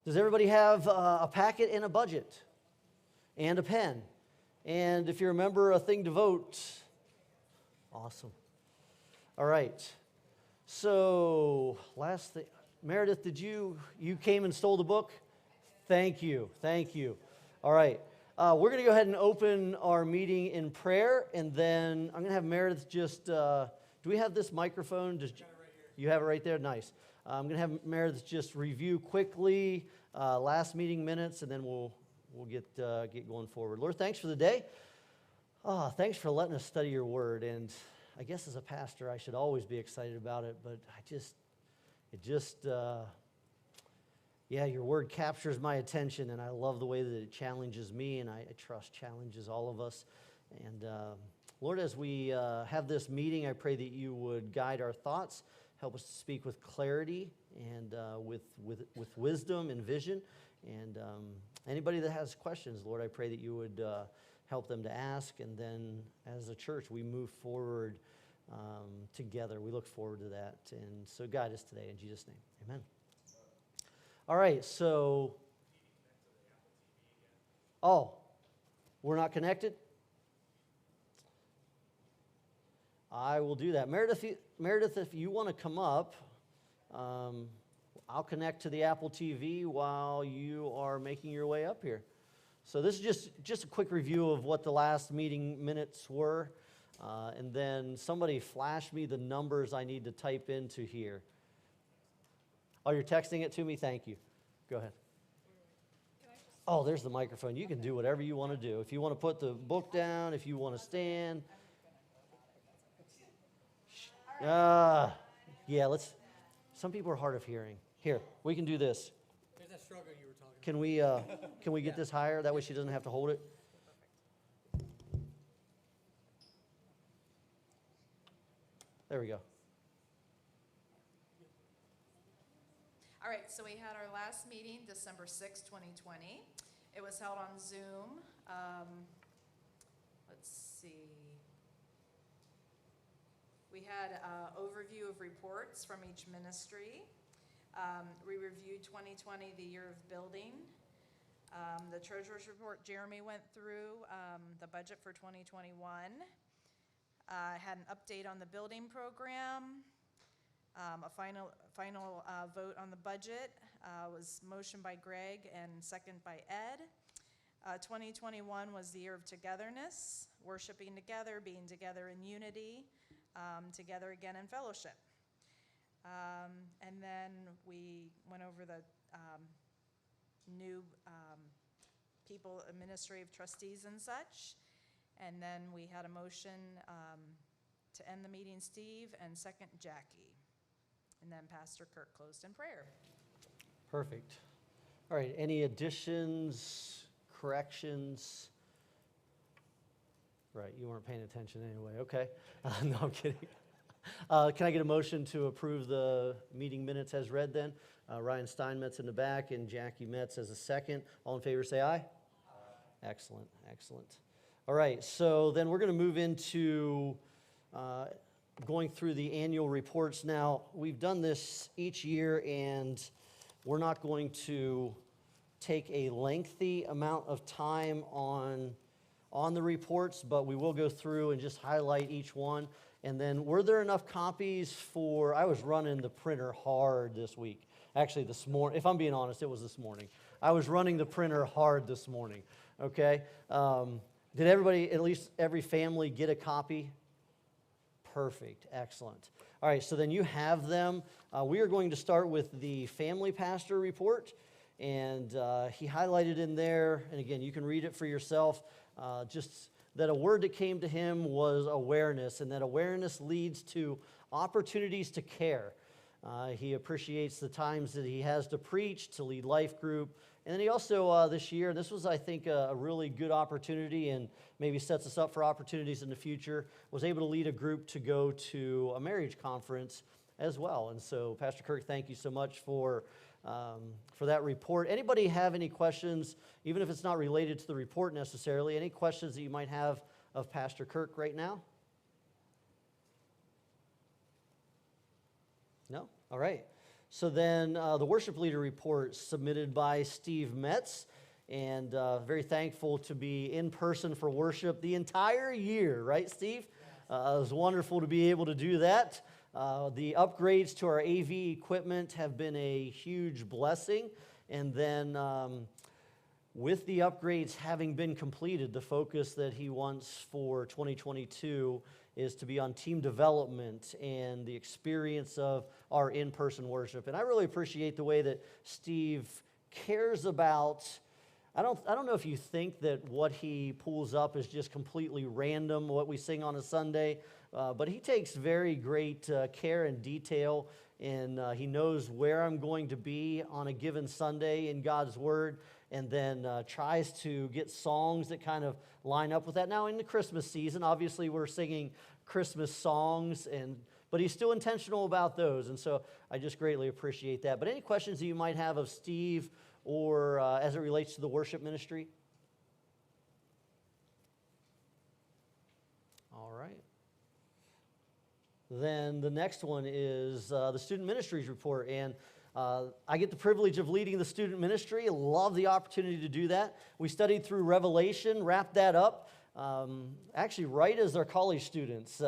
Does everybody have a packet and a budget and a pen? And if you remember, a thing to vote. Awesome. All right. So, last thing. Meredith, did you came and stole the book? Thank you. Thank you. All right. We're going to go ahead and open our meeting in prayer, and then I'm going to have Meredith just, do we have this microphone? You have it right there? Nice. I'm going to have Meredith just review quickly last meeting minutes, and then we'll get going forward. Lord, thanks for the day. Thanks for letting us study your word, and I guess as a pastor I should always be excited about it, but your word captures my attention, and I love the way that it challenges me, and I trust challenges all of us. And Lord, as we have this meeting, I pray that you would guide our thoughts, help us to speak with clarity and with wisdom and vision. And anybody that has questions, Lord, I pray that you would help them to ask. And then as a church, we move forward together. We look forward to that. And so guide us today in Jesus' name. Amen. All right, so, we're not connected? I will do that. Meredith, if you want to come up, I'll connect to the Apple TV while you are making your way up here. So this is just a quick review of what the last meeting minutes were, and then somebody flash me the numbers I need to type into here. Oh, you're texting it to me? Thank you. Go ahead. Oh, there's the microphone. You can do whatever you want to do. If you want to put the book down, if you want to stand. Some people are hard of hearing. Here, we can do this. There's that struggle you were talking about. Can we get this higher? That way she doesn't have to hold it. There we go. All right, so we had our last meeting, December 6, 2020. It was held on Zoom. Let's see. We had an overview of reports from each ministry. We reviewed 2020, the year of building. The treasurer's report Jeremy went through, the budget for 2021. Had an update on the building program. A final vote on the budget was motioned by Greg and second by Ed. 2021 was the year of togetherness, worshiping together, being together in unity, together again in fellowship. And then we went over the new people, administrative trustees and such. And then we had a motion to end the meeting, Steve, and second, Jackie. And then Pastor Kirk closed in prayer. Perfect. All right, any additions, corrections? Right, you weren't paying attention anyway. Okay. No, I'm kidding. Can I get a motion to approve the meeting minutes as read then? Ryan Steinmetz in the back and Jackie Metz as a second. All in favor say aye. Aye. Excellent, excellent. All right, so then we're going to move into going through the annual reports. Now, we've done this each year, and we're not going to take a lengthy amount of time on the reports, but we will go through and just highlight each one. And then, were there enough copies for, I was running the printer hard this week. Actually, this morning, if I'm being honest, it was this morning. I was running the printer hard this morning, okay? Did everybody, at least every family, get a copy? Perfect, excellent. All right, so then you have them. We are going to start with the family pastor report, and he highlighted in there, and again, you can read it for yourself, just that a word that came to him was awareness, and that awareness leads to opportunities to care. He appreciates the times that he has to preach, to lead life group, and then he also, this year, this was, I think, a really good opportunity and maybe sets us up for opportunities in the future, was able to lead a group to go to a marriage conference as well. And so, Pastor Kirk, thank you so much for that report. Anybody have any questions, even if it's not related to the report necessarily, any questions that you might have of Pastor Kirk right now? No? All right. So then the worship leader report submitted by Steve Metz, and very thankful to be in person for worship the entire year, right, Steve? It was wonderful to be able to do that. The upgrades to our AV equipment have been a huge blessing, and then with the upgrades having been completed, the focus that he wants for 2022 is to be on team development and the experience of our in-person worship. And I really appreciate the way that Steve cares about, I don't know if you think that what he pulls up is just completely random, what we sing on a Sunday, but he takes very great care and detail, and he knows where I'm going to be on a given Sunday in God's Word, and then tries to get songs that kind of line up with that. Now, in the Christmas season, obviously we're singing Christmas songs, but he's still intentional about those, and so I just greatly appreciate that. But any questions that you might have of Steve or as it relates to the worship ministry? All right. Then the next one is the student ministries report, and I get the privilege of leading the student ministry. Love the opportunity to do that. We studied through Revelation, wrapped that up, actually right as our college students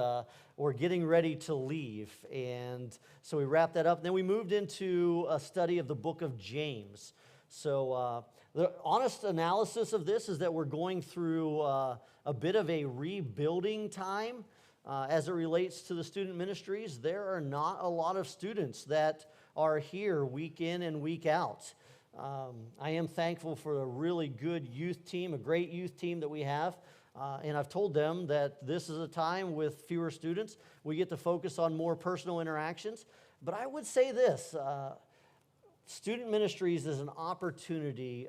were getting ready to leave, and so we wrapped that up. And then we moved into a study of the book of James. So the honest analysis of this is that we're going through a bit of a rebuilding time as it relates to the student ministries. There are not a lot of students that are here week in and week out. I am thankful for a really good youth team, a great youth team that we have. And I've told them that this is a time with fewer students. We get to focus on more personal interactions. But I would say this, student ministries is an opportunity.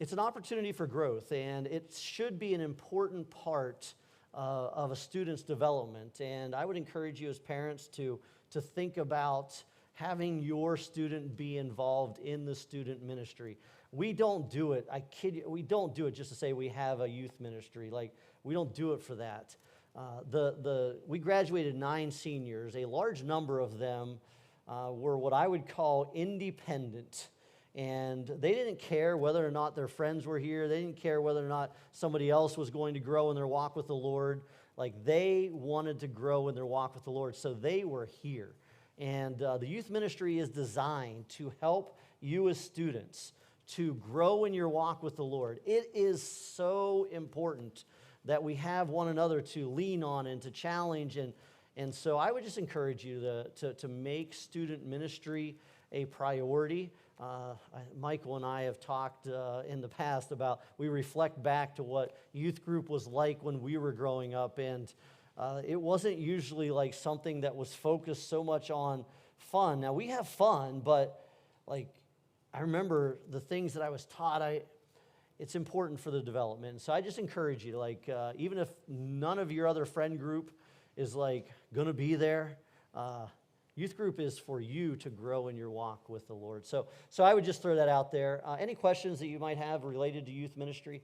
It's an opportunity for growth, and it should be an important part of a student's development. And I would encourage you as parents to think about having your student be involved in the student ministry. We don't do it, I kid you, we don't do it just to say we have a youth ministry. Like, we don't do it for that. We graduated 9 seniors. A large number of them were what I would call independent. And they didn't care whether or not their friends were here. They didn't care whether or not somebody else was going to grow in their walk with the Lord. Like, they wanted to grow in their walk with the Lord, so they were here. And the youth ministry is designed to help you as students to grow in your walk with the Lord. It is so important that we have one another to lean on and to challenge. And so I would just encourage you to make student ministry a priority. Michael and I have talked in the past about, we reflect back to what youth group was like when we were growing up, and it wasn't usually like something that was focused so much on fun. Now, we have fun, but like, I remember the things that I was taught, it's important for the development. So I just encourage you, like, even if none of your other friend group is like going to be there, youth group is for you to grow in your walk with the Lord. So I would just throw that out there. Any questions that you might have related to youth ministry?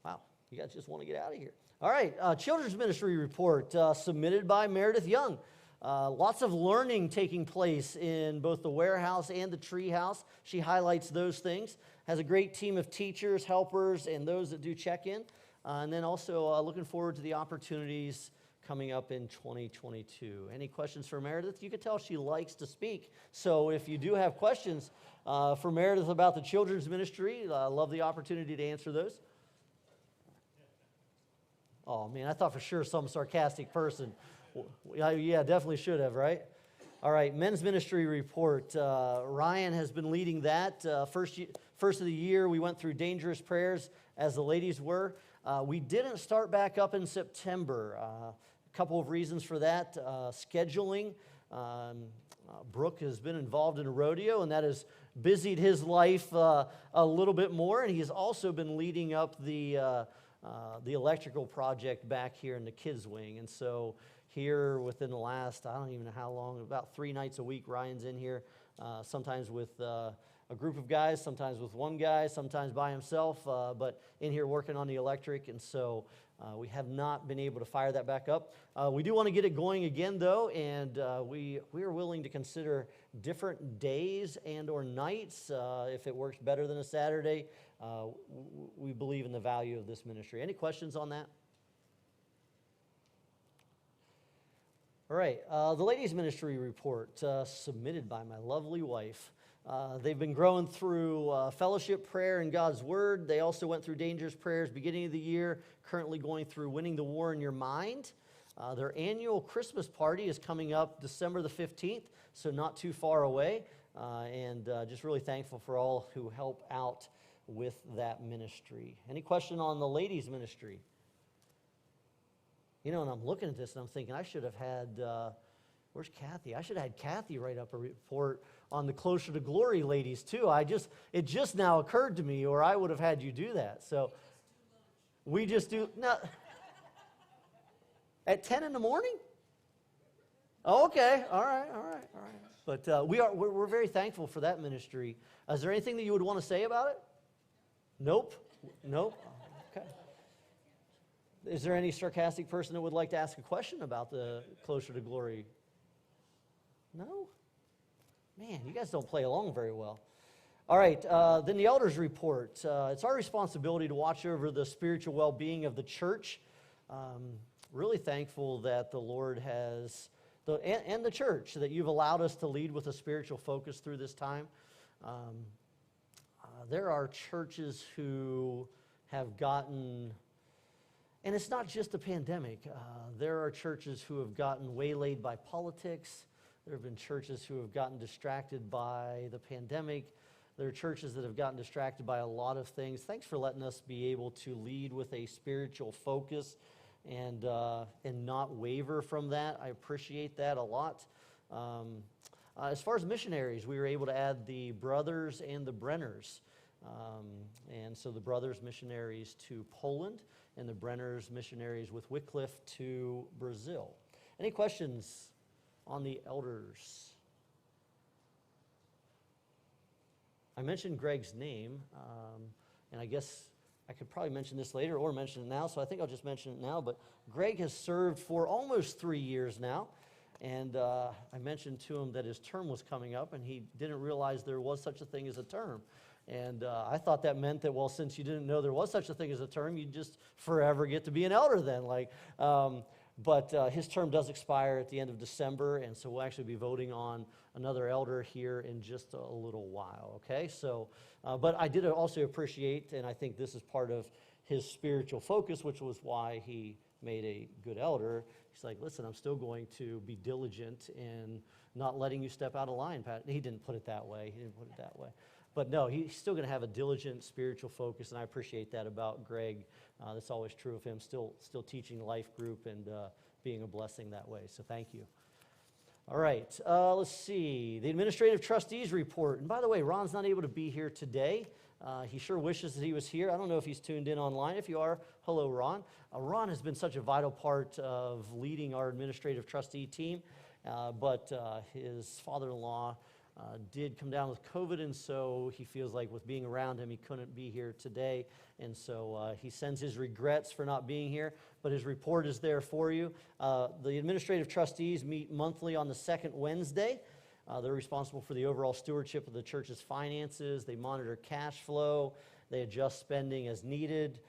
Wow, you guys just want to get out of here. All right, children's ministry report submitted by Meredith Young. Lots of learning taking place in both the warehouse and the tree house. She highlights those things. Has a great team of teachers, helpers, and those that do check-in. And then also looking forward to the opportunities coming up in 2022. Any questions for Meredith? You can tell she likes to speak. So if you do have questions for Meredith about the children's ministry, I love the opportunity to answer those. Oh, man, I thought for sure some sarcastic person. Yeah, definitely should have, right? All right, men's ministry report. Ryan has been leading that. First of the year, we went through dangerous prayers as the ladies were. We didn't start back up in September. A couple of reasons for that. Scheduling. Brooke has been involved in a rodeo, and that has busied his life a little bit more. And he's also been leading up the electrical project back here in the kids' wing. And so here within the last, I don't even know how long, about 3 nights a week, Ryan's in here, sometimes with a group of guys, sometimes with one guy, sometimes by himself, but in here working on the electric. And so We have not been able to fire that back up. We do want to get it going again, though, and we are willing to consider different days and or nights if it works better than a Saturday. We believe in the value of this ministry. Any questions on that? All right, the ladies' ministry report submitted by my lovely wife. They've been growing through fellowship, prayer, and God's Word. They also went through dangerous prayers beginning of the year, currently going through winning the war in your mind. Their annual Christmas party is coming up December the 15th, so not too far away. And just really thankful for all who help out with that ministry. Any question on the ladies' ministry? You know, and I'm looking at this and I'm thinking I should have had, where's Kathy? I should have had Kathy write up a report on the Closer to Glory ladies too. It just now occurred to me, or I would have had you do that. So we just do, no, at 10 in the morning? Oh, okay, all right. But we're very thankful for that ministry. Is there anything that you would want to say about it? Nope. Okay. Is there any sarcastic person that would like to ask a question about the Closer to Glory? No? Man, you guys don't play along very well. All right, then the elders report. It's our responsibility to watch over the spiritual well-being of the church. Really thankful that the Lord has, and the church, that you've allowed us to lead with a spiritual focus through this time. There are churches who have gotten, and it's not just the pandemic. There are churches who have gotten waylaid by politics. There have been churches who have gotten distracted by the pandemic. There are churches that have gotten distracted by a lot of things. Thanks for letting us be able to lead with a spiritual focus and not waver from that. I appreciate that a lot. As far as missionaries, we were able to add the brothers and the Brenners. And so the brothers missionaries to Poland and the Brenners missionaries with Wycliffe to Brazil. Any questions on the elders? I mentioned Greg's name, and I guess I could probably mention this later or mention it now, so I think I'll just mention it now. But Greg has served for almost 3 years now, and I mentioned to him that his term was coming up, and he didn't realize there was such a thing as a term. And I thought that meant that, well, since you didn't know there was such a thing as a term, you'd just forever get to be an elder then. But his term does expire at the end of December, and so we'll actually be voting on another elder here in just a little while, okay? So, but I did also appreciate, and I think this is part of his spiritual focus, which was why he made a good elder. He's like, listen, I'm still going to be diligent in not letting you step out of line, Pat. He didn't put it that way. But no, he's still going to have a diligent spiritual focus, and I appreciate that about Greg. That's always true of him, still teaching life group and being a blessing that way. So thank you. All right, let's see. The administrative trustees report. And by the way, Ron's not able to be here today. He sure wishes that he was here. I don't know if he's tuned in online. If you are, hello, Ron. Ron has been such a vital part of leading our administrative trustee team, but his father-in-law did come down with COVID, and so he feels like with being around him, he couldn't be here today, and so he sends his regrets for not being here, but his report is there for you. The administrative trustees meet monthly on the second Wednesday. They're responsible for the overall stewardship of the church's finances. They monitor cash flow. They adjust spending as needed.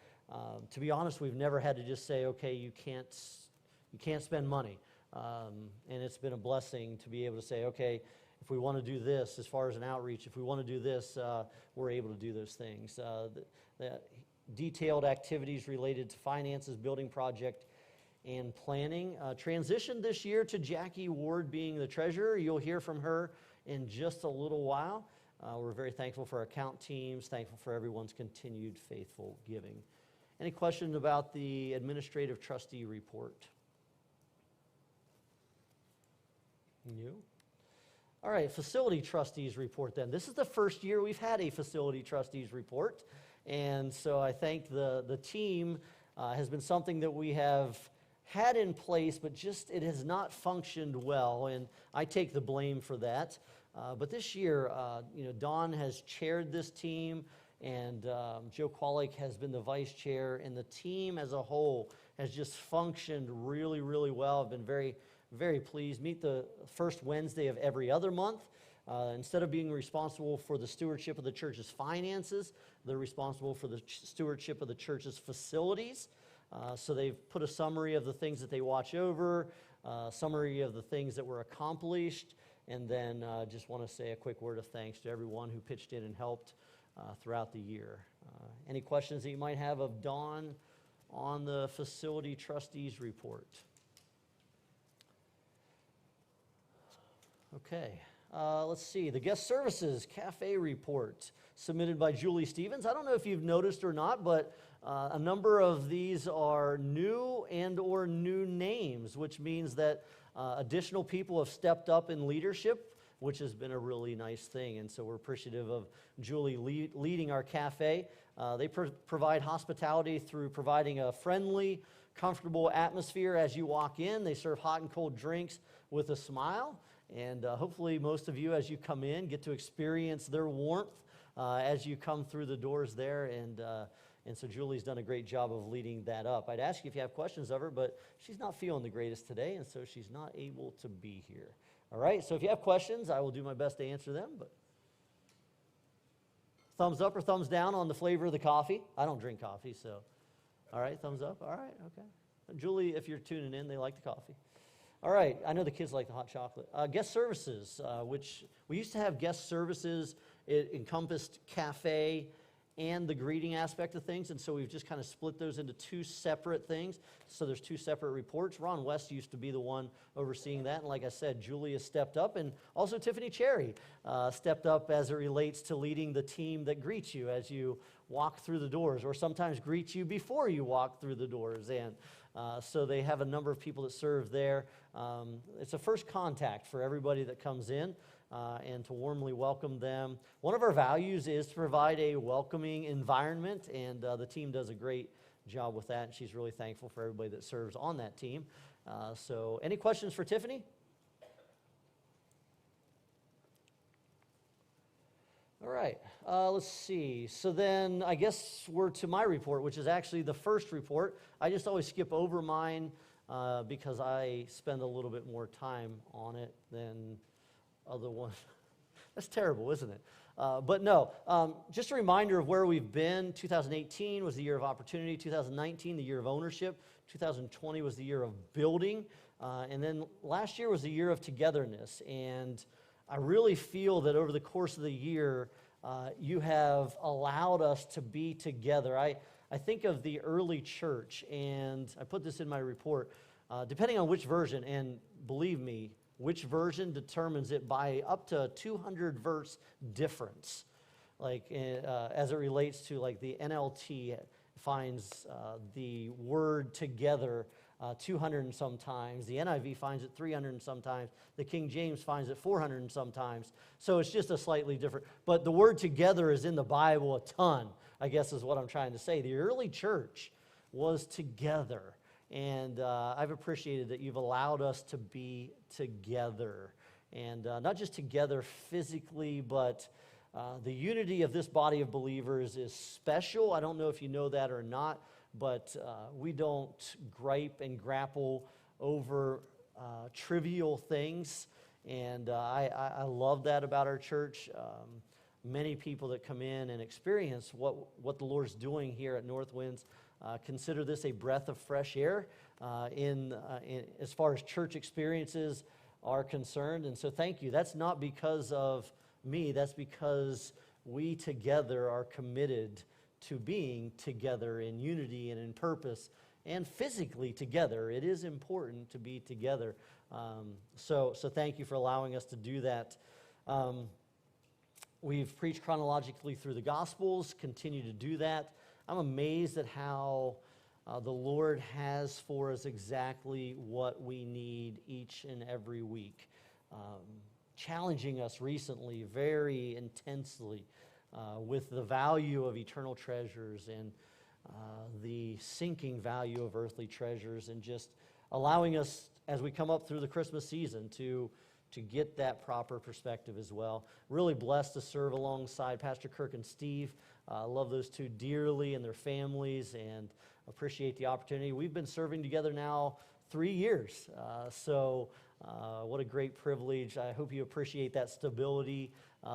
To be honest, we've never had to just say, okay, you can't spend money, and it's been a blessing to be able to say, okay, if we want to do this as far as an outreach, if we want to do this, we're able to do those things. The detailed activities related to finances, building project, and planning. Transitioned this year to Jackie Ward being the treasurer. You'll hear from her in just a little while. We're very thankful for our account teams, thankful for everyone's continued faithful giving. Any questions about the administrative trustee report? You? All right, facility trustees report then. This is the first year we've had a facility trustees report, and so I think the team has been something that we have had in place, but just it has not functioned well, and I take the blame for that. But this year, Dawn has chaired this team, and Joe Qualick has been the vice chair, and the team as a whole has just functioned really, really well. I've been very, very pleased. Meet the first Wednesday of every other month. Instead of being responsible for the stewardship of the church's finances, they're responsible for the stewardship of the church's facilities. So they've put a summary of the things that they watch over, summary of the things that were accomplished, and then just want to say a quick word of thanks to everyone who pitched in and helped throughout the year. Any questions that you might have of Dawn on the facility trustees report? Okay. Let's see, the guest services cafe report submitted by Julie Stevens. I don't know if you've noticed or not, but a number of these are new and or new names, which means that additional people have stepped up in leadership, which has been a really nice thing. And so we're appreciative of Julie leading our cafe. They provide hospitality through providing a friendly, comfortable atmosphere as you walk in. They serve hot and cold drinks with a smile. And hopefully most of you, as you come in, get to experience their warmth as you come through the doors there. And so Julie's done a great job of leading that up. I'd ask you if you have questions of her, but she's not feeling the greatest today, and so she's not able to be here. All right, so if you have questions, I will do my best to answer them. But thumbs up or thumbs down on the flavor of the coffee? I don't drink coffee, so. All right, thumbs up. All right, okay. Julie, if you're tuning in, they like the coffee. All right, I know the kids like the hot chocolate. Guest services, which we used to have guest services. It encompassed cafe and the greeting aspect of things, and so we've just kind of split those into two separate things. So there's two separate reports. Ron West used to be the one overseeing that, and like I said, Julia stepped up, and also Tiffany Cherry stepped up as it relates to leading the team that greets you as you walk through the doors, or sometimes greets you before you walk through the doors. And so they have a number of people that serve there. It's a first contact for everybody that comes in, and to warmly welcome them. One of our values is to provide a welcoming environment, and the team does a great job with that, and she's really thankful for everybody that serves on that team. So any questions for Tiffany? All right, let's see. So then I guess we're to my report, which is actually the first report. I just always skip over mine because I spend a little bit more time on it than other ones. That's terrible, isn't it? But no, just a reminder of where we've been. 2018 was the year of opportunity. 2019, the year of ownership. 2020 was the year of building. And then last year was the year of togetherness. And I really feel that over the course of the year, you have allowed us to be together. I think of the early church, and I put this in my report, depending on which version, and believe me, which version determines it by up to 200 verse difference. Like as it relates to like the NLT finds the word together 200 and some times. The NIV finds it 300 and some times. The King James finds it 400 and some times. So it's just a slightly different. But the word together is in the Bible a ton, I guess is what I'm trying to say. The early church was together. And I've appreciated that you've allowed us to be together. And not just together physically, but the unity of this body of believers is special. I don't know if you know that or not, but we don't gripe and grapple over trivial things. And I love that about our church. Many people that come in and experience what the Lord's doing here at Northwinds consider this a breath of fresh air in as far as church experiences are concerned. And so thank you. That's not because of me. That's because we together are committed to being together in unity and in purpose and physically together. It is important to be together. So thank you for allowing us to do that. We've preached chronologically through the Gospels, continue to do that. I'm amazed at how the Lord has for us exactly what we need each and every week. Challenging us recently very intensely with the value of eternal treasures and the sinking value of earthly treasures, and just allowing us, as we come up through the Christmas season, to get that proper perspective as well. Really blessed to serve alongside Pastor Kirk and Steve love those two dearly and their families, and appreciate the opportunity. We've been serving together now 3 years, so what a great privilege. I hope you appreciate that stability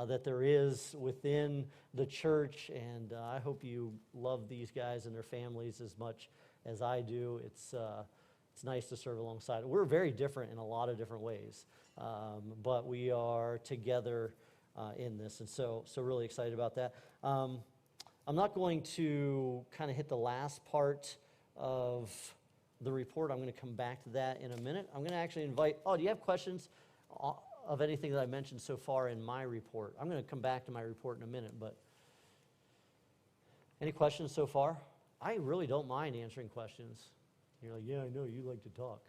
that there is within the church, and I hope you love these guys and their families as much as I do. It's nice to serve alongside. We're very different in a lot of different ways, but we are together in this, and so really excited about that. I'm not going to kind of hit the last part of the report. I'm going to come back to that in a minute. I'm going to actually invite, do you have questions of anything that I mentioned so far in my report? I'm going to come back to my report in a minute, but any questions so far? I really don't mind answering questions. You're like, yeah, I know, you like to talk.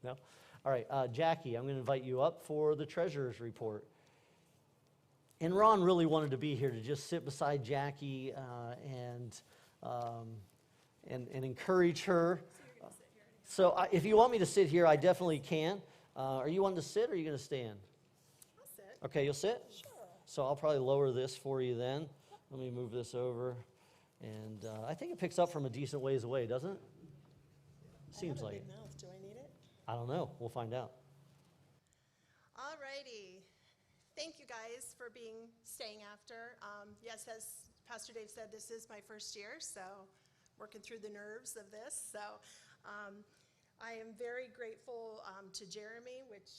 No? All right, Jackie, I'm going to invite you up for the treasurer's report. And Ron really wanted to be here to just sit beside Jackie and encourage her. So if you want me to sit here, I definitely can. Are you wanting to sit, or are you going to stand? I'll sit. Okay, you'll sit? Sure. So I'll probably lower this for you then. Let me move this over. And I think it picks up from a decent ways away, doesn't it? Seems I have a like big it. mouth. Do I need it? I don't know. We'll find out. All righty. Thank you guys for staying after. Yes, as Pastor Dave said, this is my first year, so working through the nerves of this. So I am very grateful to Jeremy, which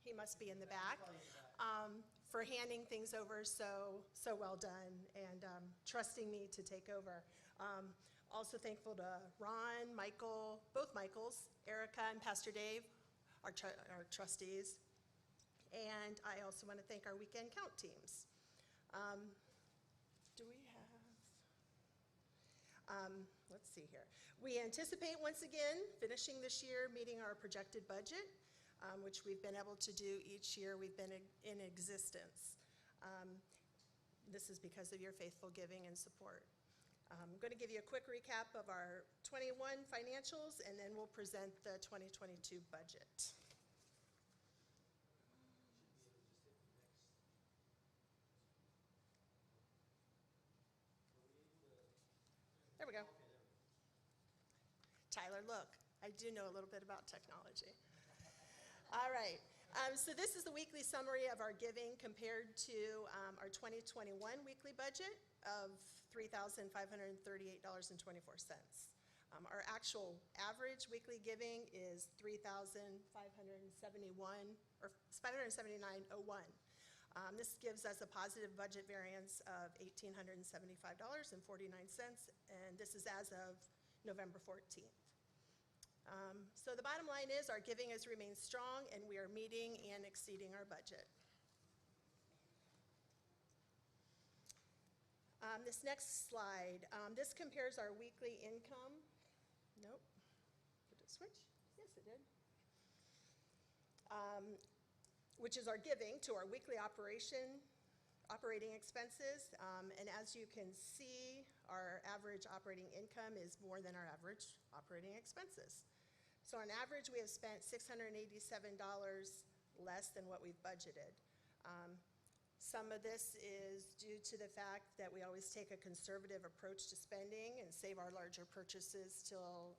he must be in the back, for handing things over so well done and trusting me to take over. Also thankful to Ron, Michael, both Michaels, Erica and Pastor Dave, our trustees. And I also want to thank our weekend count teams. Do we have, let's see here. We anticipate once again finishing this year meeting our projected budget, which we've been able to do each year we've been in existence. This is because of your faithful giving and support. I'm going to give you a quick recap of our 21 financials, and then we'll present the 2022 budget. There we go. Tyler, look, I do know a little bit about technology. All right, so this is the weekly summary of our giving compared to our 2021 weekly budget of $3,538.24. Our actual average weekly giving is $3,579.01. This gives us a positive budget variance of $1,875.49, and this is as of November 14th. So the bottom line is our giving has remained strong, and we are meeting and exceeding our budget. This next slide, this compares our weekly income. Nope. Did it switch? Yes, it did. Which is our giving to our weekly operating expenses. And as you can see, our average operating income is more than our average operating expenses. So on average, we have spent $687 less than what we've budgeted. Some of this is due to the fact that we always take a conservative approach to spending and save our larger purchases till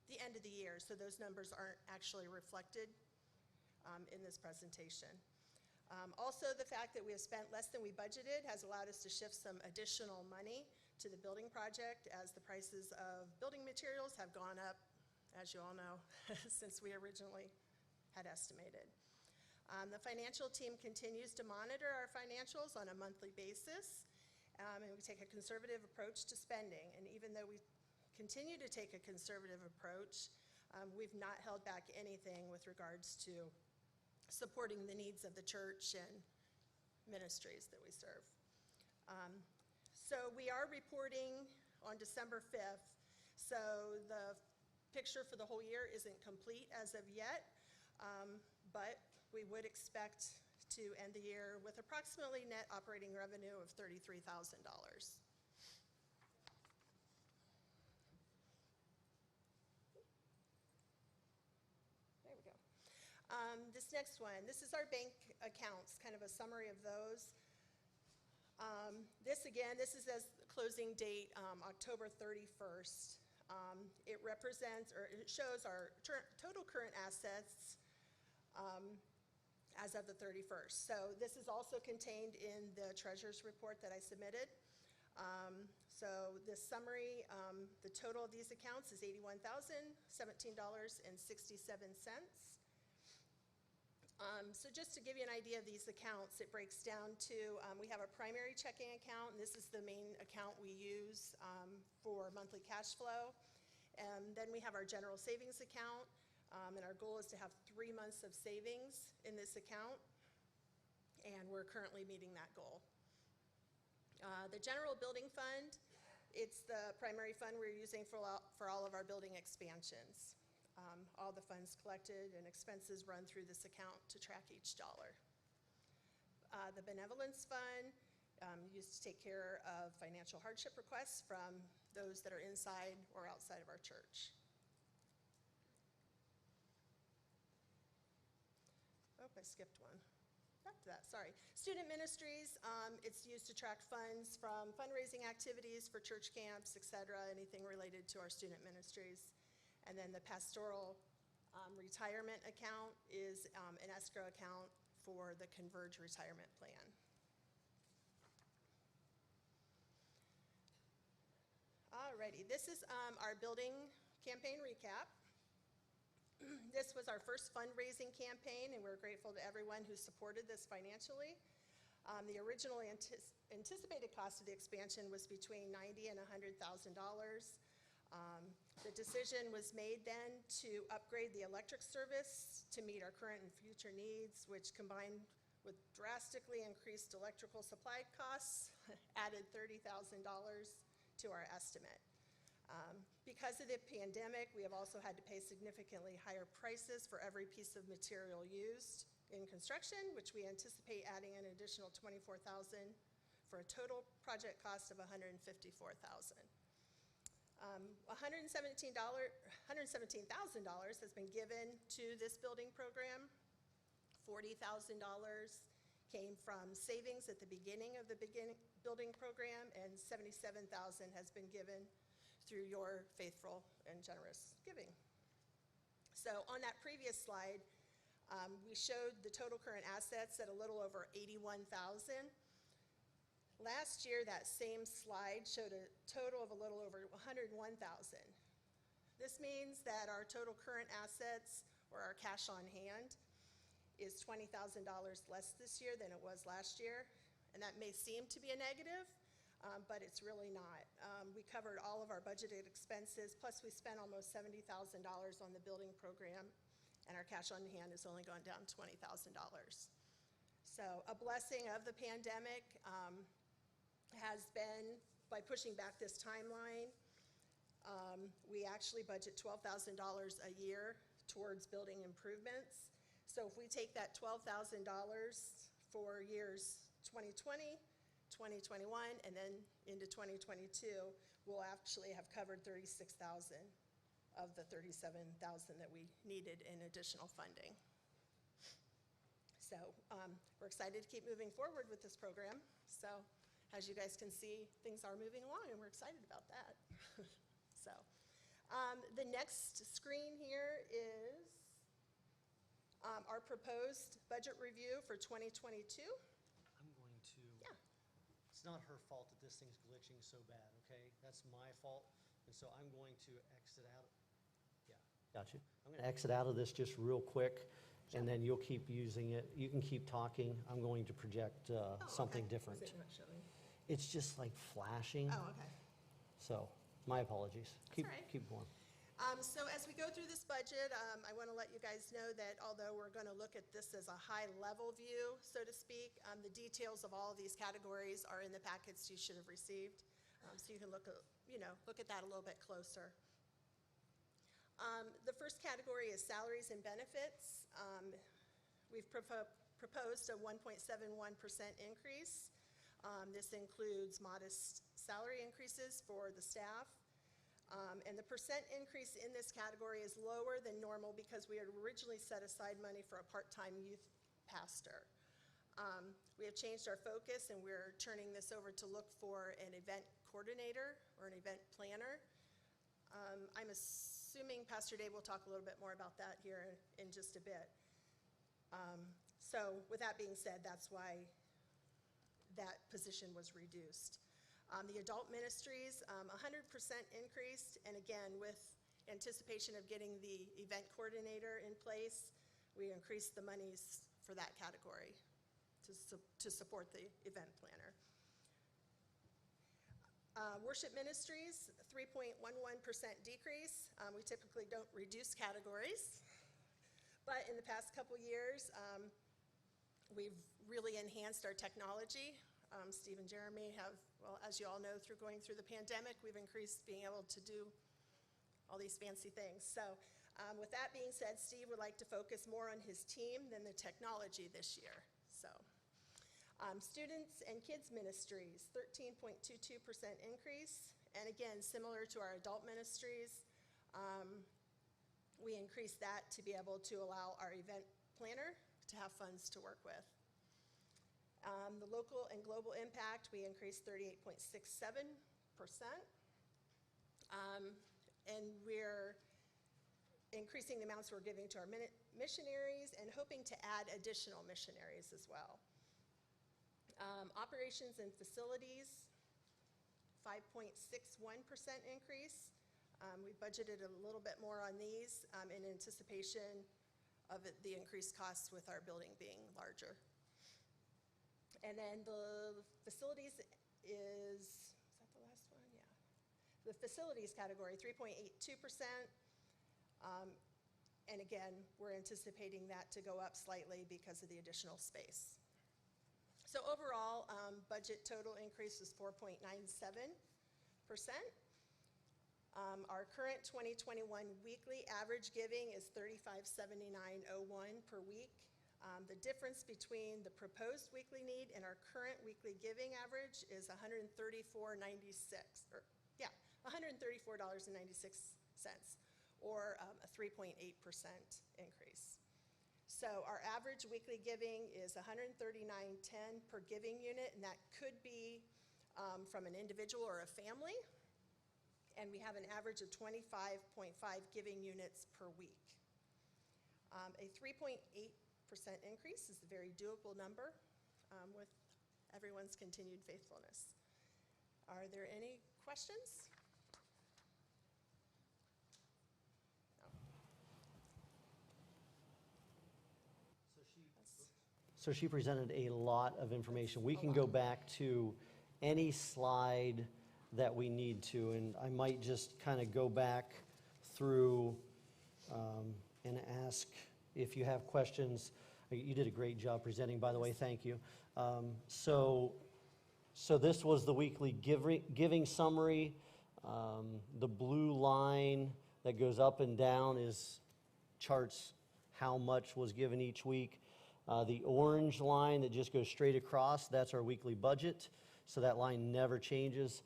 the end of the year. So those numbers aren't actually reflected in this presentation. Also, the fact that we have spent less than we budgeted has allowed us to shift some additional money to the building project as the prices of building materials have gone up, as you all know, since we originally had estimated. The financial team continues to monitor our financials on a monthly basis, and we take a conservative approach to spending. And even though we continue to take a conservative approach, we've not held back anything with regards to supporting the needs of the church and ministries that we serve. So we are reporting on December 5th, so the picture for the whole year isn't complete as of yet, but we would expect to end the year with approximately net operating revenue of $33,000. There we go. This next one, this is our bank accounts, kind of a summary of those. this again, this is as the closing date, October 31st. It represents, or it shows our total current assets as of the 31st. So this is also contained in the treasurer's report that I submitted. So this summary, the total of these accounts is $81,017.67. So just to give you an idea of these accounts, it breaks down to, we have a primary checking account, and this is the main account we use for monthly cash flow. And then we have our general savings account, and our goal is to have 3 months of savings in this account, and we're currently meeting that goal. The general building fund, it's the primary fund we're using for all of our building expansions. All the funds collected and expenses run through this account to track each dollar. The benevolence fund used to take care of financial hardship requests from those that are inside or outside of our church. Oh, I skipped one. Back to that, sorry. Student ministries, it's used to track funds from fundraising activities for church camps, et cetera, anything related to our student ministries. And then the pastoral retirement account is an escrow account for the Converge retirement plan. Alrighty, this is our building campaign recap. This was our first fundraising campaign, and we're grateful to everyone who supported this financially. The original anticipated cost of the expansion was between $90,000 and $100,000. The decision was made then to upgrade the electric service to meet our current and future needs, which combined with drastically increased electrical supply costs added $30,000 to our estimate. Because of the pandemic, we have also had to pay significantly higher prices for every piece of material used in construction, which we anticipate adding an additional $24,000 for a total project cost of $154,000. $117,000 has been given to this building program. $40,000 came from savings at the beginning of the building program, and $77,000 has been given through your faithful and generous giving. So on that previous slide, we showed the total current assets at a little over $81,000. Last year, that same slide showed a total of a little over $101,000. This means that our total current assets, or our cash on hand, is $20,000 less this year than it was last year. And that may seem to be a negative, but it's really not. We covered all of our budgeted expenses, plus we spent almost $70,000 on the building program, and our cash on hand has only gone down $20,000. So a blessing of the pandemic has been, by pushing back this timeline, we actually budget $12,000 a year towards building improvements. So if we take that $12,000 for years 2020, 2021, and then into 2022, we'll actually have covered $36,000 of the $37,000 that we needed in additional funding. So we're excited to keep moving forward with this program. So as you guys can see, things are moving along, and we're excited about that. So the next screen here is our proposed budget review for 2022. I'm going to, Yeah. it's not her fault that this thing's glitching so bad, okay? That's my fault, and so I'm going to exit out. Yeah, got you. I'm going to exit out of this just real quick, and then you'll keep using it. You can keep talking. I'm going to project something different. Is it not showing? It's just like flashing, Oh, okay. so my apologies. Keep all right. Keep going. So as we go through this budget, I want to let you guys know that although we're going to look at this as a high-level view, so to speak, the details of all of these categories are in the packets you should have received, so you can look at that a little bit closer. The first category is salaries and benefits. We've proposed a 1.71% increase. This includes modest salary increases for the staff. And the percent increase in this category is lower than normal because we had originally set aside money for a part-time youth pastor. We have changed our focus, and we're turning this over to look for an event coordinator or an event planner. I'm assuming Pastor Dave will talk a little bit more about that here in just a bit. So with that being said, that's why that position was reduced. The adult ministries, 100% increased, and again, with anticipation of getting the event coordinator in place, we increased the monies for that category to support the event planner. Worship ministries, 3.11% decrease. We typically don't reduce categories, but in the past couple years, we've really enhanced our technology. Steve and Jeremy have, well, as you all know, going through the pandemic, we've increased being able to do all these fancy things. So with that being said, Steve would like to focus more on his team than the technology this year. So students and kids ministries, 13.22% increase. And again, similar to our adult ministries, we increased that to be able to allow our event planner to have funds to work with. The local and global impact, we increased 38.67%. And we're increasing the amounts we're giving to our missionaries and hoping to add additional missionaries as well. Operations and facilities, 5.61% increase. We budgeted a little bit more on these in anticipation of the increased costs with our building being larger. And then the facilities is that the last one? Yeah. The facilities category, 3.82%. And again, we're anticipating that to go up slightly because of the additional space. So overall, budget total increase is 4.97%. Our current 2021 weekly average giving is $35.79.01 per week. The difference between the proposed weekly need and our current weekly giving average is $134.96, or a 3.8% increase. So our average weekly giving is $139.10 per giving unit, and that could be from an individual or a family. And we have an average of 25.5 giving units per week. A 3.8% increase is a very doable number with everyone's continued faithfulness. Are there any questions? So she presented a lot of information. We can go back to any slide that we need to, and I might just kind of go back through and ask if you have questions. You did a great job presenting, by the way, thank you. So this was the weekly giving summary. The blue line that goes up and down charts how much was given each week. The orange line that just goes straight across, that's our weekly budget, so that line never changes.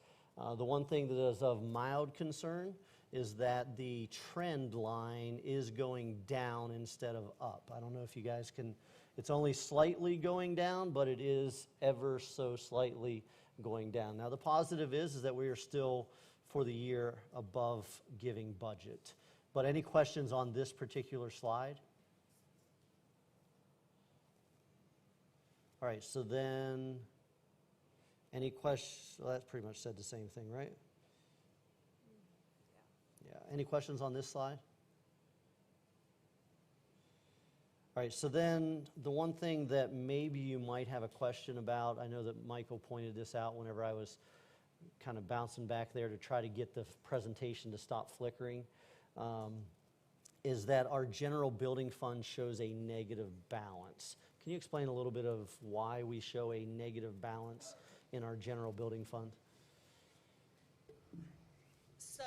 The one thing that is of mild concern is that the trend line is going down instead of up. I don't know if you guys can, it's only slightly going down, but it is ever so slightly going down. Now the positive is that we are still, for the year, above giving budget. But any questions on this particular slide? All right, so then, any questions? Well, that's pretty much said the same thing, right? Yeah. Any questions on this slide? All right, so then the one thing that maybe you might have a question about, I know that Michael pointed this out whenever I was kind of bouncing back there to try to get the presentation to stop flickering, is that our general building fund shows a negative balance. Can you explain a little bit of why we show a negative balance in our general building fund? So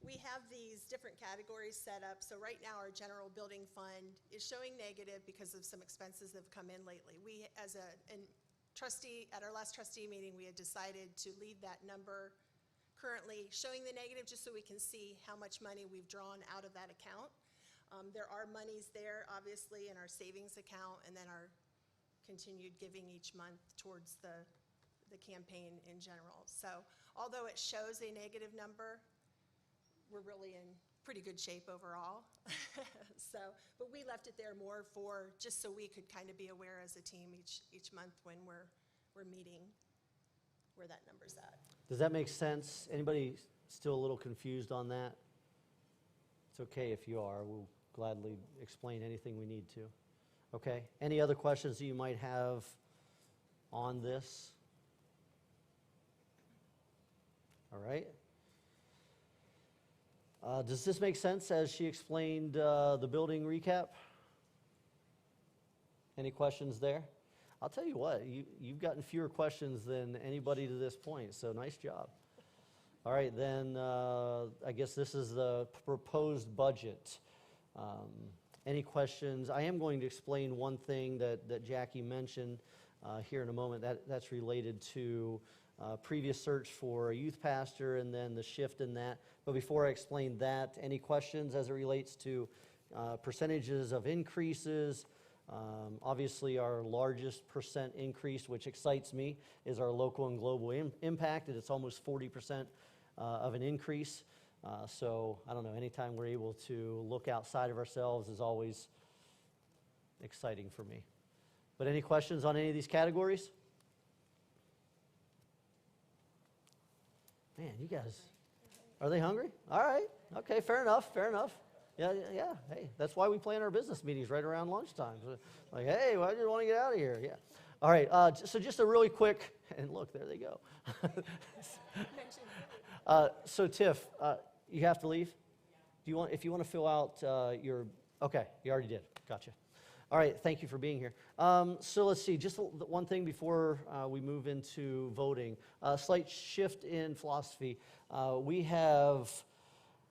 we have these different categories set up. So right now our general building fund is showing negative because of some expenses that have come in lately. We, as a trustee, at our last trustee meeting, we had decided to leave that number currently showing the negative just so we can see how much money we've drawn out of that account. There are monies there, obviously, in our savings account and then our continued giving each month towards the campaign in general. So although it shows a negative number, we're really in pretty good shape overall. So, but we left it there more for, just so we could kind of be aware as a team each month when we're meeting, where that number's at. Does that make sense? Anybody still a little confused on that? It's okay if you are. We'll gladly explain anything we need to. Okay. Any other questions that you might have on this? All right. Does this make sense as she explained the building recap? Any questions there? I'll tell you what, you've gotten fewer questions than anybody to this point, so nice job. All right, then I guess this is the proposed budget. Any questions? I am going to explain one thing that Jackie mentioned here in a moment. That's related to previous search for a youth pastor and then the shift in that. But before I explain that, any questions as it relates to percentages of increases? Obviously, our largest percent increase, which excites me, is our local and global impact, and it's almost 40% of an increase. So I don't know, anytime we're able to look outside of ourselves is always exciting for me. But any questions on any of these categories? Man, you guys, are they hungry? All right, okay, fair enough. Yeah, hey, that's why we plan our business meetings right around lunchtime. So, like, hey, well, I just want to get out of here, yeah. All right, so just a really quick, and look, there they go. So Tiff, you have to leave? If you want to fill out your, okay, you already did, gotcha. All right, thank you for being here. So let's see, just one thing before we move into voting. A slight shift in philosophy. We have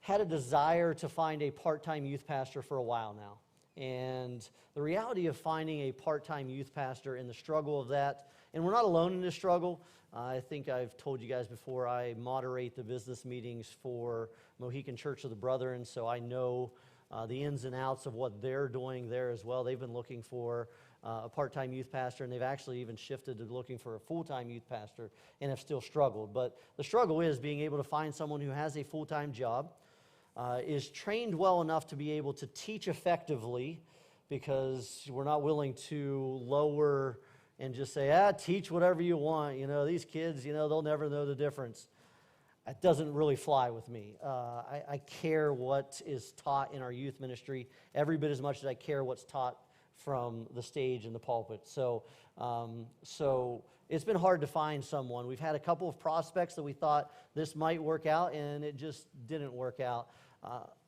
had a desire to find a part-time youth pastor for a while now. And the reality of finding a part-time youth pastor and the struggle of that, and we're not alone in this struggle. I think I've told you guys before, I moderate the business meetings for Mohican Church of the Brethren, so I know the ins and outs of what they're doing there as well. They've been looking for a part-time youth pastor, and they've actually even shifted to looking for a full-time youth pastor and have still struggled. But the struggle is being able to find someone who has a full-time job, is trained well enough to be able to teach effectively, because we're not willing to lower and just say, teach whatever you want. You know, these kids, they'll never know the difference. That doesn't really fly with me. I care what is taught in our youth ministry every bit as much as I care what's taught from the stage and the pulpit. So it's been hard to find someone. We've had a couple of prospects that we thought this might work out, and it just didn't work out.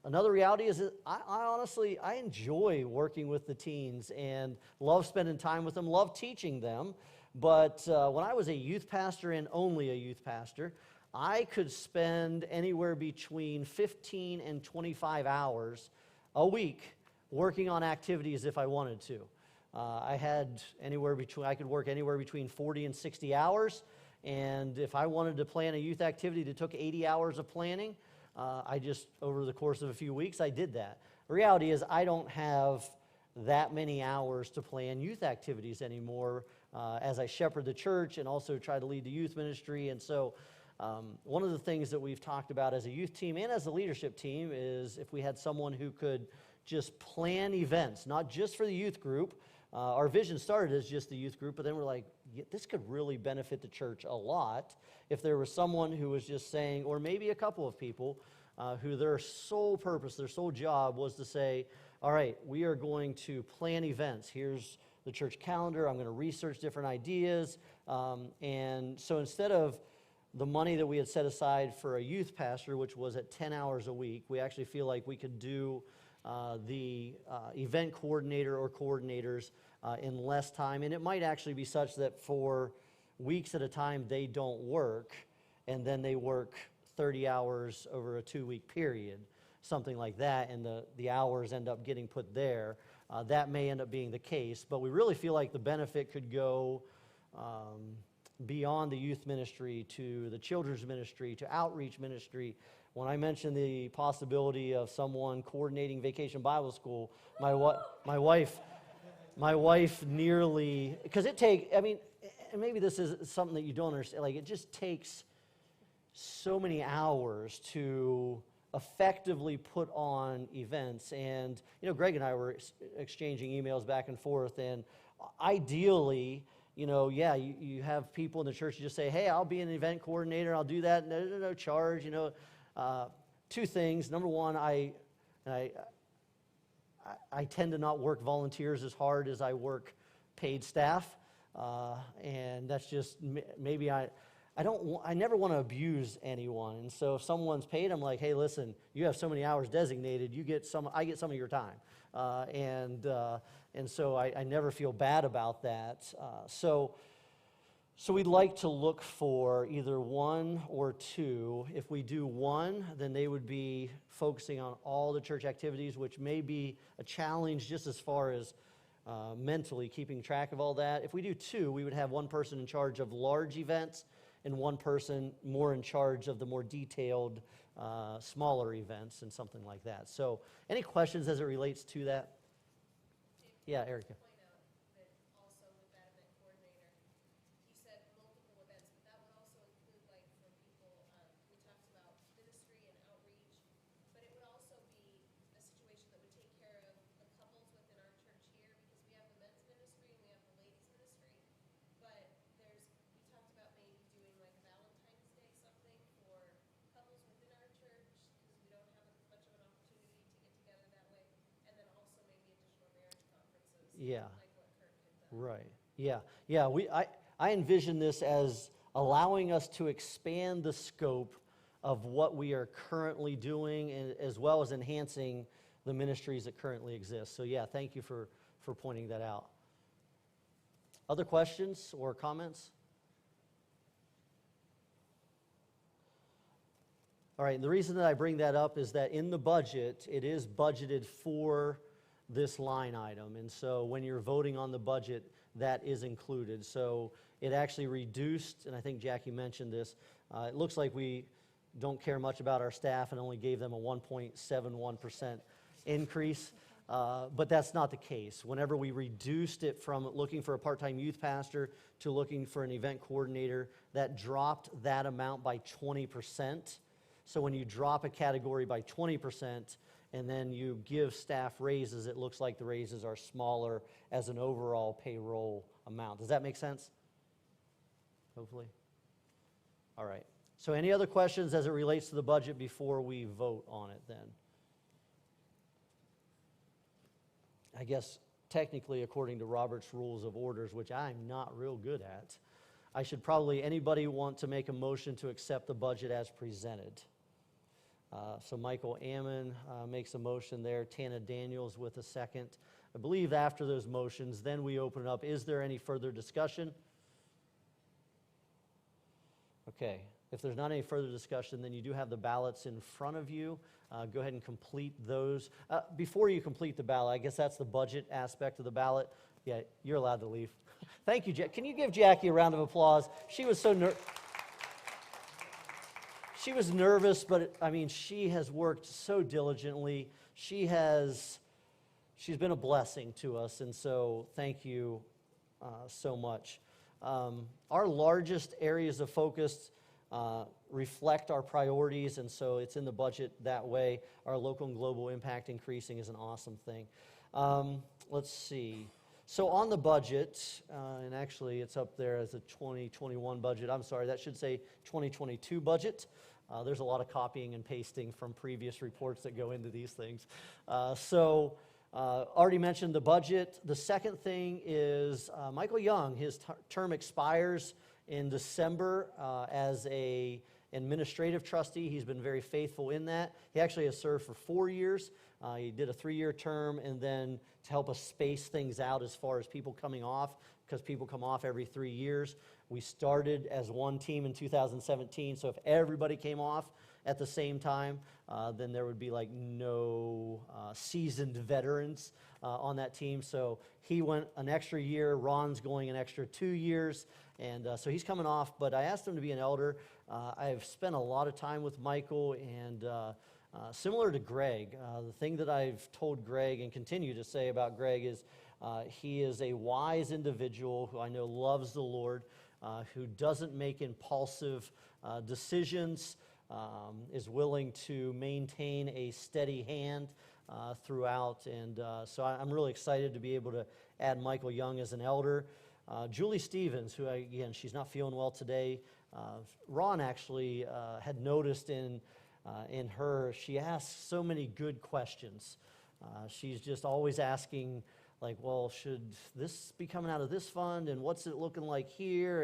Another reality is that I honestly enjoy working with the teens and love spending time with them, love teaching them. But when I was a youth pastor and only a youth pastor, I could spend anywhere between 15 and 25 hours a week working on activities if I wanted to. I could work anywhere between 40 and 60 hours, and if I wanted to plan a youth activity that took 80 hours of planning, over the course of a few weeks, I did that. The reality is I don't have that many hours to plan youth activities anymore as I shepherd the church and also try to lead the youth ministry. And so one of the things that we've talked about as a youth team and as a leadership team is if we had someone who could just plan events, not just for the youth group. Our vision started as just the youth group, but then we're like, this could really benefit the church a lot if there was someone who was just saying, or maybe a couple of people, who their sole purpose, their sole job was to say, all right, we are going to plan events. Here's the church calendar. I'm going to research different ideas. And so instead of the money that we had set aside for a youth pastor, which was at 10 hours a week, we actually feel like we could do the event coordinator or coordinators in less time. And it might actually be such that for weeks at a time they don't work, and then they work 30 hours over a 2-week period, something like that, and the hours end up getting put there. That may end up being the case, but we really feel like the benefit could go beyond the youth ministry to the children's ministry, to outreach ministry. When I mentioned the possibility of someone coordinating Vacation Bible School, my wife My wife nearly, because I mean, and maybe this is something that you don't understand, like it just takes so many hours to effectively put on events. And, Greg and I were exchanging emails back and forth, and ideally, you have people in the church who just say, hey, I'll be an event coordinator, I'll do that, no charge, two things. Number one, I tend to not work volunteers as hard as I work paid staff, and that's just maybe I never want to abuse anyone. And so if someone's paid, I'm like, hey, listen, you have so many hours designated, I get some of your time, and so I never feel bad about that. So we'd like to look for either one or two. If we do one, then they would be focusing on all the church activities, which may be a challenge just as far as mentally keeping track of all that. If we do two, we would have one person in charge of large events and one person more in charge of the more detailed, smaller events and something like that. So any questions as it relates to that? Yeah, Erica. Yeah. Right. Yeah. Yeah. I envision this as allowing us to expand the scope of what we are currently doing, and as well as enhancing the ministries that currently exist. So yeah, thank you for pointing that out. Other questions or comments? All right, and the reason that I bring that up is that in the budget, it is budgeted for this line item. And so when you're voting on the budget, that is included. So it actually reduced, and I think Jackie mentioned this, it looks like we don't care much about our staff and only gave them a 1.71% increase. But that's not the case. Whenever we reduced it from looking for a part-time youth pastor to looking for an event coordinator, that dropped that amount by 20%. So when you drop a category by 20%, and then you give staff raises, it looks like the raises are smaller as an overall payroll amount. Does that make sense? Hopefully. All right. So any other questions as it relates to the budget before we vote on it then? I guess technically, according to Robert's Rules of Orders, which I'm not real good at, I should probably, anybody want to make a motion to accept the budget as presented? So Michael Ammon makes a motion there. Tana Daniels with a second. I believe after those motions, then we open it up. Is there any further discussion? Okay. If there's not any further discussion, then you do have the ballots in front of you. Go ahead and complete those. Before you complete the ballot, I guess that's the budget aspect of the ballot. Yeah, you're allowed to leave. Thank you, Jack. Can you give Jackie a round of applause? She was so She was nervous, but I mean, she has worked so diligently. She's been a blessing to us, and so thank you so much. Our largest areas of focus reflect our priorities, and so it's in the budget that way. Our local and global impact increasing is an awesome thing. Let's see. So on the budget, and actually it's up there as a 2021 budget. I'm sorry, that should say 2022 budget. There's a lot of copying and pasting from previous reports that go into these things. Already mentioned the budget. The second thing is Michael Young. His term expires in December as an administrative trustee. He's been very faithful in that. He actually has served for 4 years. He did a 3-year term, and then to help us space things out as far as people coming off, because people come off every 3 years. We started as one team in 2017, so if everybody came off at the same time, then there would be like no seasoned veterans on that team. So he went an extra year, Ron's going an extra 2 years, and so he's coming off, but I asked him to be an elder. I've spent a lot of time with Michael, and similar to Greg, the thing that I've told Greg and continue to say about Greg is He is a wise individual who I know loves the Lord, who doesn't make impulsive decisions, is willing to maintain a steady hand throughout. And so I'm really excited to be able to add Michael Young as an elder. Julie Stevens, who, again, she's not feeling well today. Ron actually had noticed in her, she asks so many good questions. She's just always asking, like, well, should this be coming out of this fund, and what's it looking like here?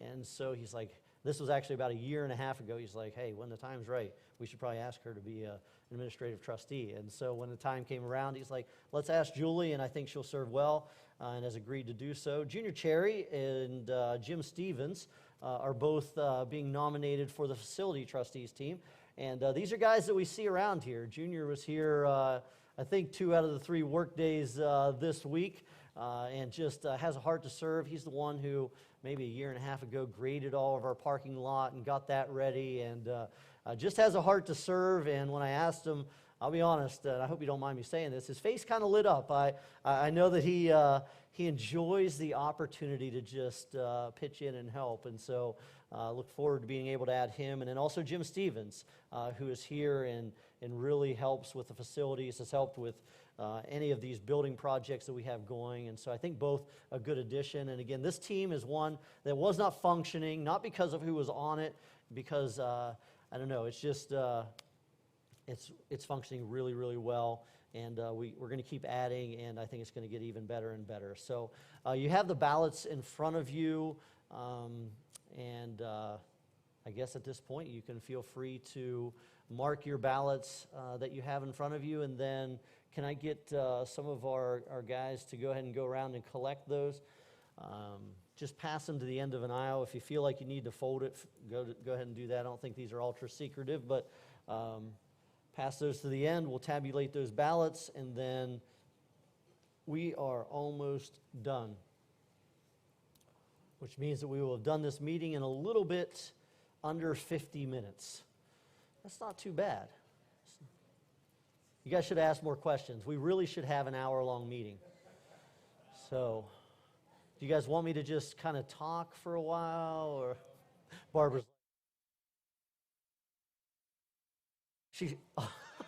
And so he's like, this was actually about 1.5 years ago. He's like, hey, when the time's right, we should probably ask her to be an administrative trustee. And so when the time came around, he's like, let's ask Julie, and I think she'll serve well, and has agreed to do so. Junior Cherry and Jim Stevens are both being nominated for the facility trustees team. And these are guys that we see around here. Junior was here, I think, 2 out of the 3 work days this week, and just has a heart to serve. He's the one who maybe 1.5 years ago graded all of our parking lot and got that ready, and just has a heart to serve. And when I asked him, I'll be honest, and I hope you don't mind me saying this, his face kind of lit up. I know that he enjoys the opportunity to just pitch in and help, and so look forward to being able to add him. And then also Jim Stevens, who is here and really helps with the facilities, has helped with any of these building projects that we have going. And so I think both a good addition. And again, this team is one that was not functioning, not because of who was on it, because, I don't know, it's just, it's functioning really, really well. And we're going to keep adding, and I think it's going to get even better and better. So you have the ballots in front of you, and I guess at this point you can feel free to mark your ballots that you have in front of you, and then can I get some of our guys to go ahead and go around and collect those? Just pass them to the end of an aisle. If you feel like you need to fold it, go ahead and do that. I don't think these are ultra secretive, but pass those to the end. We'll tabulate those ballots, and then we are almost done, which means that we will have done this meeting in a little bit under 50 minutes. That's not too bad. You guys should ask more questions. We really should have an hour-long meeting. So, do you guys want me to just kind of talk for a while, or Barbara's?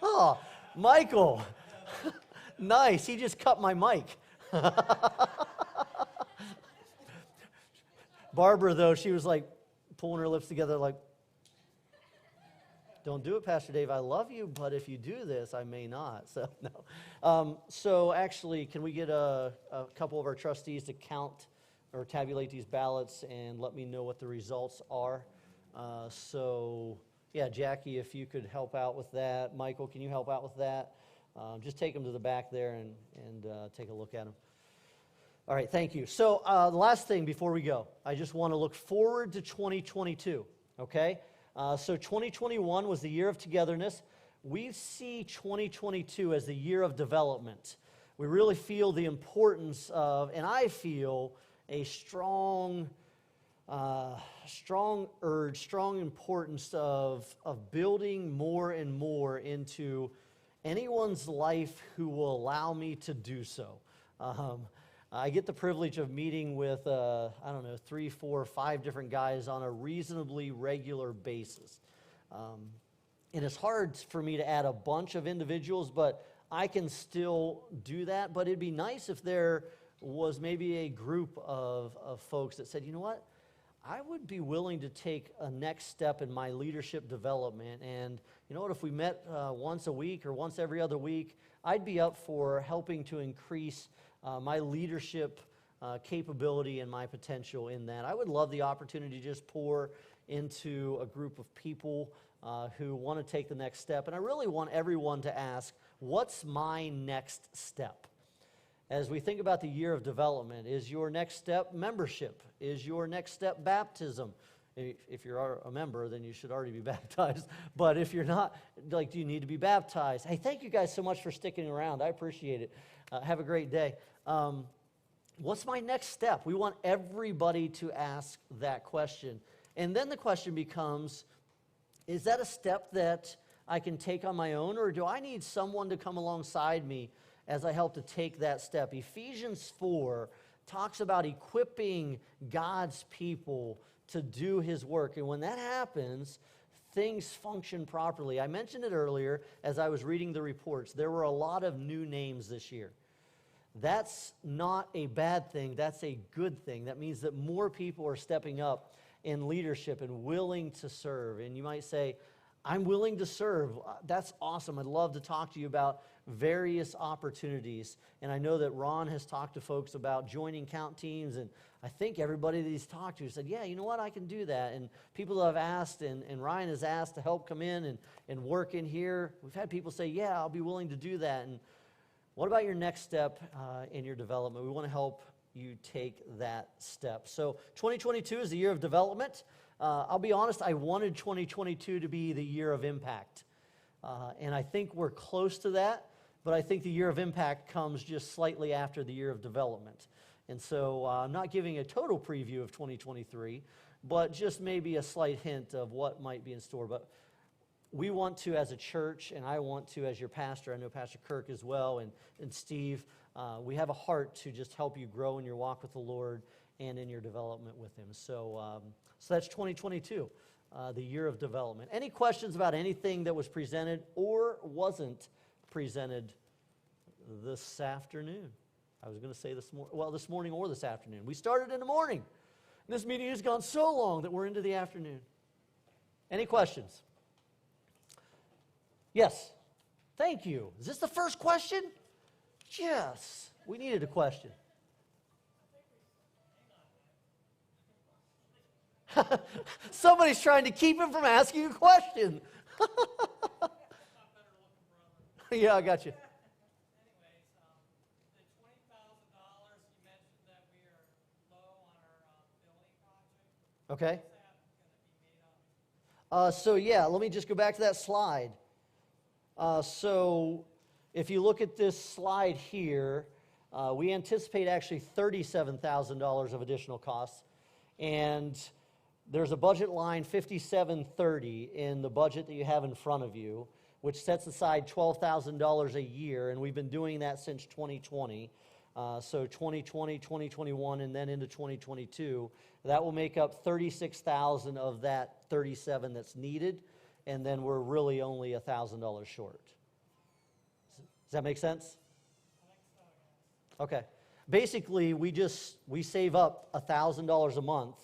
Oh, Michael, nice. He just cut my mic. Barbara, though, she was like pulling her lips together, like, don't do it, Pastor Dave. I love you, but if you do this, I may not. So, no. So actually, can we get a couple of our trustees to count or tabulate these ballots and let me know what the results are? Yeah, Jackie, if you could help out with that. Michael, can you help out with that? Just take them to the back there and take a look at them. All right, thank you. So the last thing before we go, I just want to look forward to 2022, okay? So 2021 was the year of togetherness. We see 2022 as the year of development. We really feel the importance of, and I feel a strong importance of building more and more into anyone's life who will allow me to do so. I get the privilege of meeting with, 3, 4, 5 different guys on a reasonably regular basis. And it's hard for me to add a bunch of individuals, but I can still do that. But it'd be nice if there was maybe a group of folks that said, you know what? I would be willing to take a next step in my leadership development. And you know what? If we met once a week or once every other week, I'd be up for helping to increase my leadership capability and my potential in that. I would love the opportunity to just pour into a group of people who want to take the next step. And I really want everyone to ask, what's my next step? As we think about the year of development, is your next step membership? Is your next step baptism? If you're a member, then you should already be baptized. But if you're not, like, do you need to be baptized? Hey, thank you guys so much for sticking around. I appreciate it. Have a great day. What's my next step? We want everybody to ask that question. And then the question becomes, is that a step that I can take on my own, or do I need someone to come alongside me as I help to take that step. Ephesians 4 talks about equipping God's people to do his work. And when that happens, things function properly. I mentioned it earlier as I was reading the reports. There were a lot of new names this year. That's not a bad thing. That's a good thing. That means that more people are stepping up in leadership and willing to serve. And you might say, I'm willing to serve. That's awesome. I'd love to talk to you about various opportunities. And I know that Ron has talked to folks about joining count teams, and I think everybody that he's talked to said, yeah, you know what, I can do that. And people that have asked, and Ryan has asked to help come in and work in here. We've had people say, yeah, I'll be willing to do that. And what about your next step in your development? We want to help you take that step. So 2022 is the year of development. I'll be honest, I wanted 2022 to be the year of impact. And I think we're close to that, but I think the year of impact comes just slightly after the year of development. And so I'm not giving a total preview of 2023, but just maybe a slight hint of what might be in store. But we want to, as a church, and I want to, as your pastor, I know Pastor Kirk as well, and Steve, we have a heart to just help you grow in your walk with the Lord and in your development with him. So that's 2022, the year of development. Any questions about anything that was presented or wasn't presented this afternoon? I was going to say this morning or this afternoon. We started in the morning. This meeting has gone so long that we're into the afternoon. Any questions? Yes. Thank you. Is this the first question? Yes. We needed a question. Somebody's trying to keep him from asking a question. Yeah, I got you. Anyways, the $20,000, you mentioned that we are low on our building project. Okay. What's that going to be made of? So yeah, let me just go back to that slide. So if you look at this slide here, we anticipate actually $37,000 of additional costs. And there's a budget line 5730 in the budget that you have in front of you, which sets aside $12,000 a year, and we've been doing that since 2020. So 2020, 2021, and then into 2022. That will make up 36,000 of that 37 that's needed, and then we're really only $1,000 short. Does that make sense? Okay. Basically, we save up $1,000 a month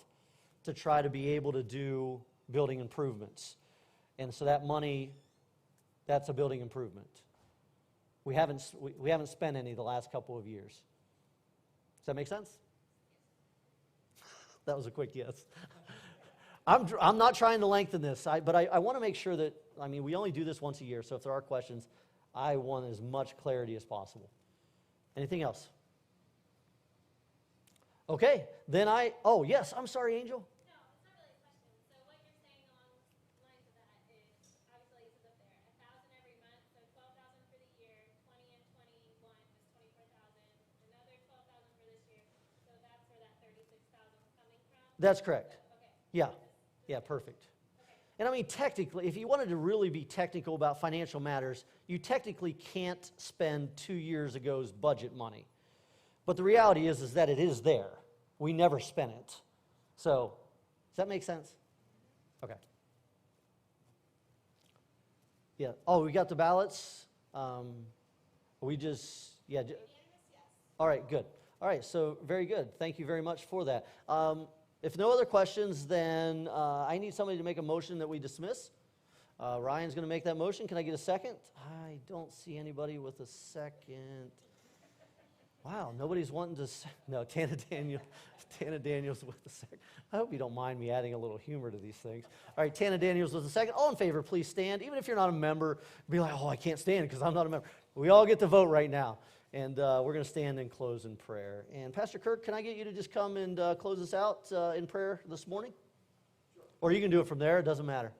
to try to be able to do building improvements. And so that money, that's a building improvement. We haven't spent any the last couple of years. Does that make sense? That was a quick yes. I'm not trying to lengthen this, but I want to make sure that, we only do this once a year, so if there are questions, I want as much clarity as possible. Anything else? Okay, then yes, I'm sorry, Angel. No, it's not really a question. So what you're saying on lines of that is, obviously it's up there, 1,000 every month, so 12,000 for the year, 20 and 21 was 24,000, another 12,000 for this year. So that's where that 36,000 is coming from. That's correct. Okay. Yeah, perfect. And technically, if you wanted to really be technical about financial matters, you technically can't spend 2 years ago's budget money. But the reality is that it is there. We never spent it. So, does that make sense? Okay. Yeah. Oh, we got the ballots? We just, yeah. All right, good. All right, so very good. Thank you very much for that. If no other questions, then I need somebody to make a motion that we dismiss. Ryan's going to make that motion. Can I get a second? I don't see anybody with a second. Wow, nobody's wanting to. No, Tana Daniels with a second. I hope you don't mind me adding a little humor to these things. All right, Tana Daniels with a second. All in favor, please stand. Even if you're not a member, be like, oh, I can't stand because I'm not a member. We all get to vote right now. And we're going to stand and close in prayer. And Pastor Kirk, can I get you to just come and close us out in prayer this morning? Sure. Or you can do it from there. It doesn't matter.